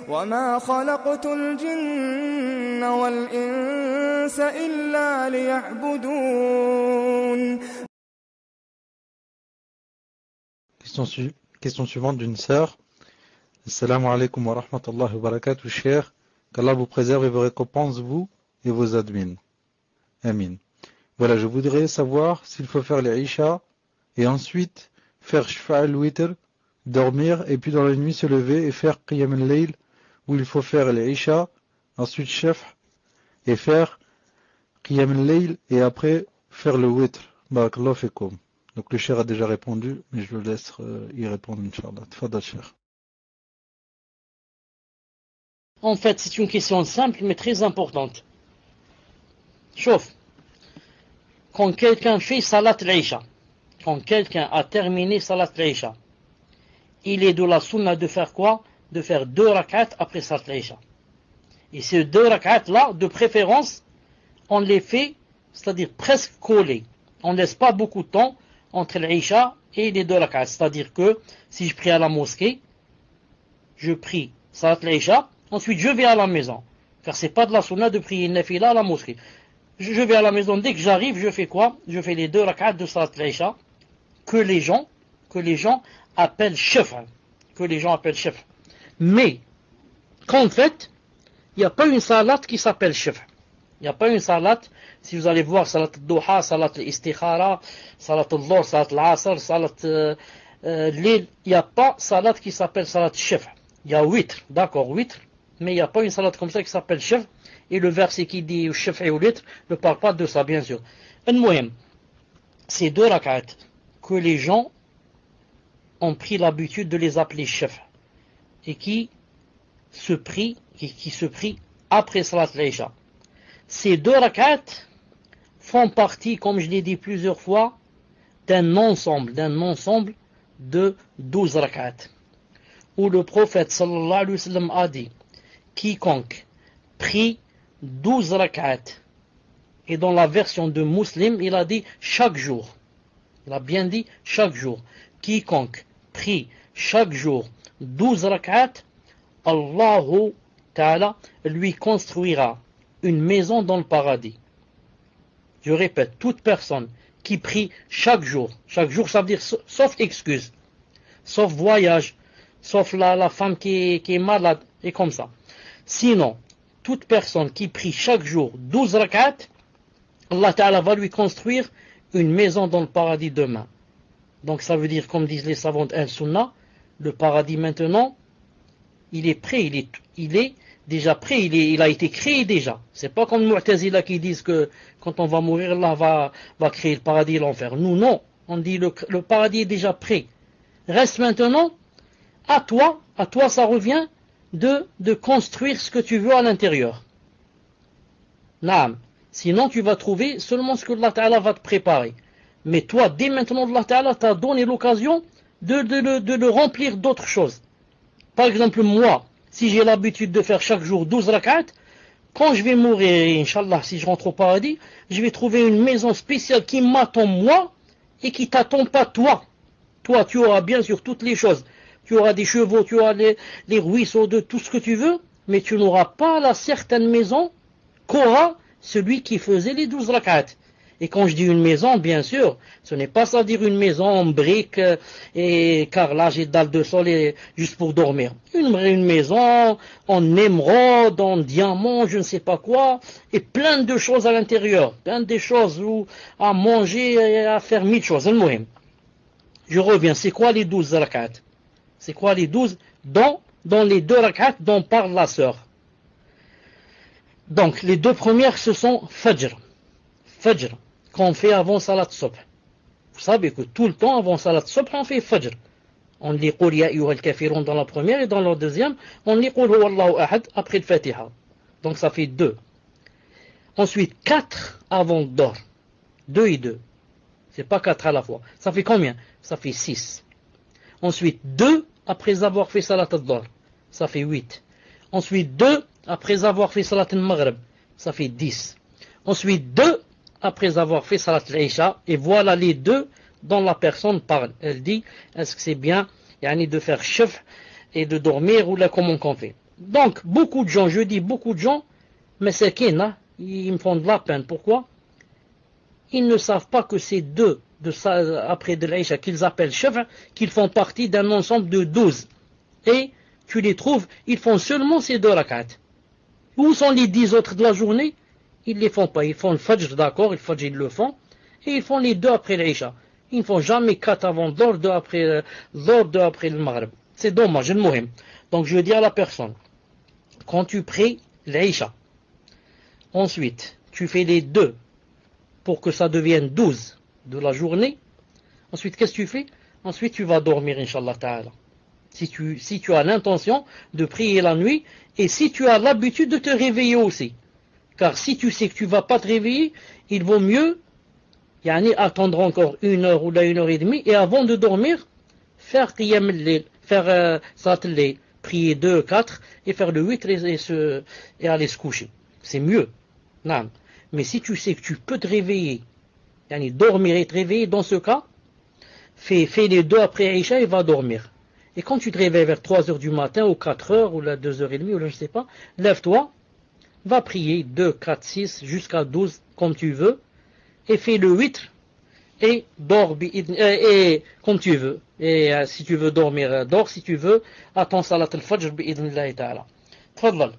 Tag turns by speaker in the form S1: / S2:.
S1: وما خلقت الجن والإنس إلا ليعبدون.
S2: Question suivante d'une sœur. Assalamu alaikum wa rahmatullahi wa barakatuh, cher. Qu'Allah vous préserve et vous récompense, vous et vos admins. Amin. Voilà, je voudrais savoir s'il faut faire les Isha et ensuite faire Shfa al-Witr, dormir et puis dans la nuit se lever et faire Qiyam al-Layl, où il faut faire les Isha, ensuite Shaf et faire Qiyam al-Layl et après faire le Witr. Barakallahu fikum. Donc le cher a déjà répondu, mais je le laisse y répondre, Inch'Allah. Tfadal, cher.
S3: En fait, c'est une question simple mais très importante. Chauffe. Quand quelqu'un fait Salat al-Isha, quand quelqu'un a terminé Salat al-Isha, il est de la sunna de faire quoi? De faire 2 rak'at après Salat al-Isha. Et ces 2 rak'at là, de préférence, on les fait, c'est-à-dire presque collés. On ne laisse pas beaucoup de temps entre l'Isha et les 2 rak'at. C'est-à-dire que si je prie à la mosquée, je prie Salat al-Isha, ensuite je vais à la maison. Car c'est pas de la sunna de prier une nafila à la mosquée. Je vais à la maison, dès que j'arrive, je fais quoi? Je fais les 2 rak'at de Salat al-Isha que les gens appellent shaf'a. Que les gens appellent shaf'a. Mais, qu'en fait, il n'y a pas une salat qui s'appelle shaf'a. Il n'y a pas une salat, si vous allez voir salat al-duha, salat al-istikhara, salat al-dhuhr, salat al-asr, salat l'il, il n'y a pas salat qui s'appelle salat shaf'a. Il y a witr, d'accord, witr, mais il n'y a pas une salat comme ça qui s'appelle shaf'a. Et le verset qui dit shaf'a ou witr ne parle pas de ça, bien sûr. Al-muhim, ces 2 rak'at que les gens ont pris l'habitude de les appeler shaf'a et qui se prient après salat al-Isha. Ces 2 rak'at font partie, comme je l'ai dit plusieurs fois, d'un ensemble de 12 rak'at, où le prophète sallallahu alayhi wa sallam a dit, quiconque prie 12 rak'at, et dans la version de Muslim, il a dit chaque jour. Il a bien dit chaque jour. Quiconque prie chaque jour 12 rak'at, Allahu Ta'ala lui construira une maison dans le paradis. Je répète, toute personne qui prie chaque jour ça veut dire sauf excuse, sauf voyage, sauf la femme qui est malade, et comme ça. Sinon, toute personne qui prie chaque jour 12 rak'at, Allah Ta'ala va lui construire une maison dans le paradis demain. Donc ça veut dire, comme disent les savants al-Sunnah, le paradis maintenant, il est prêt, il est déjà prêt, il a été créé déjà. C'est pas comme Mu'tazila qui disent que quand on va mourir, Allah va créer le paradis et l'enfer. Nous, non. On dit le paradis est déjà prêt. Reste maintenant, à toi ça revient de construire ce que tu veux à l'intérieur. Naam. Sinon, tu vas trouver seulement ce que Allah Ta'ala va te préparer. Mais toi, dès maintenant, Allah Ta'ala t'a donné l'occasion de le remplir d'autres choses. Par exemple, moi, si j'ai l'habitude de faire chaque jour 12 rak'at, quand je vais mourir, Inch'Allah, si je rentre au paradis, je vais trouver une maison spéciale qui m'attend moi et qui t'attend pas toi. Toi, tu auras bien sûr toutes les choses. Tu auras des chevaux, tu auras les ruisseaux, de tout ce que tu veux, mais tu n'auras pas la certaine maison qu'aura celui qui faisait les 12 rak'at. Et quand je dis une maison, bien sûr, ce n'est pas ça dire une maison en briques et carrelage et dalles de sol juste pour dormir. Une maison en émeraude, en diamant, je ne sais pas quoi, et plein de choses à l'intérieur. Plein de choses à manger et à faire mille choses. Je reviens, c'est quoi les 12 rak'at? C'est quoi les 12 dans les 2 rak'at dont parle la sœur? Donc, les 2 premières, ce sont Fajr. Fajr, qu'on fait avant Salat Subh. Vous savez que tout le temps, avant Salat Subh, on fait Fajr. On lit Qul Ya ayyuhal kafirun dans la première et dans la deuxième, on lit Qul Huwallahu ahad après le Fatiha. Donc, ça fait 2. Ensuite, 4 avant d'or. 2 et 2. C'est pas 4 à la fois. Ça fait combien? Ça fait 6. Ensuite, 2 après avoir fait Salat al-Dhuhr. Ça fait 8. Ensuite, 2 après avoir fait Salat al-Maghrib. Ça fait 10. Ensuite, 2 après avoir fait Salat al-Isha. Et voilà les 2 dont la personne parle. Elle dit, est-ce que c'est bien de faire chef et de dormir ou là comment qu'on fait? Donc, beaucoup de gens, je dis beaucoup de gens, mais c'est qu'ils ils me font de la peine. Pourquoi? Ils ne savent pas que ces deux, de ça, après de l'Aïcha, qu'ils appellent Shaf', qu'ils font partie d'un ensemble de 12. Et tu les trouves, ils font seulement ces 2 rak'at. Où sont les 10 autres de la journée? Ils ne les font pas. Ils font le Fajr, d'accord, le Fajr ils le font. Et ils font les 2 après l'Aïcha. Ils ne font jamais 4 avant l'or, 2 après le Maghreb. C'est dommage, le Mohim. Donc je dis à la personne, quand tu pries l'Aïcha, ensuite tu fais les 2 pour que ça devienne 12 de la journée, ensuite qu'est-ce que tu fais? Ensuite tu vas dormir, Inch'Allah Ta'ala. Si tu as l'intention de prier la nuit, et si tu as l'habitude de te réveiller aussi. Car si tu sais que tu ne vas pas te réveiller, il vaut mieux attendre encore 1 heure ou 1 heure et demie, et avant de dormir, faire Qiyam al-Layl, faire Salat al-Layl, prier 2, 4, et faire le 8 et aller se coucher. C'est mieux. Non. Mais si tu sais que tu peux te réveiller, dormir et te réveiller, dans ce cas, fais les 2 après Aïcha et va dormir. Et quand tu te réveilles vers 3 heures du matin, ou 4 heures, ou 2 heures et demie, ou je ne sais pas, lève-toi, va prier 2, 4, 6, jusqu'à 12, comme tu veux, et fais le 8, et dors, et comme tu veux. Et si tu veux dormir, dors. Si tu veux, attends Salat al-Fajr, bi'idhnillahi ta'ala. Tfadlal.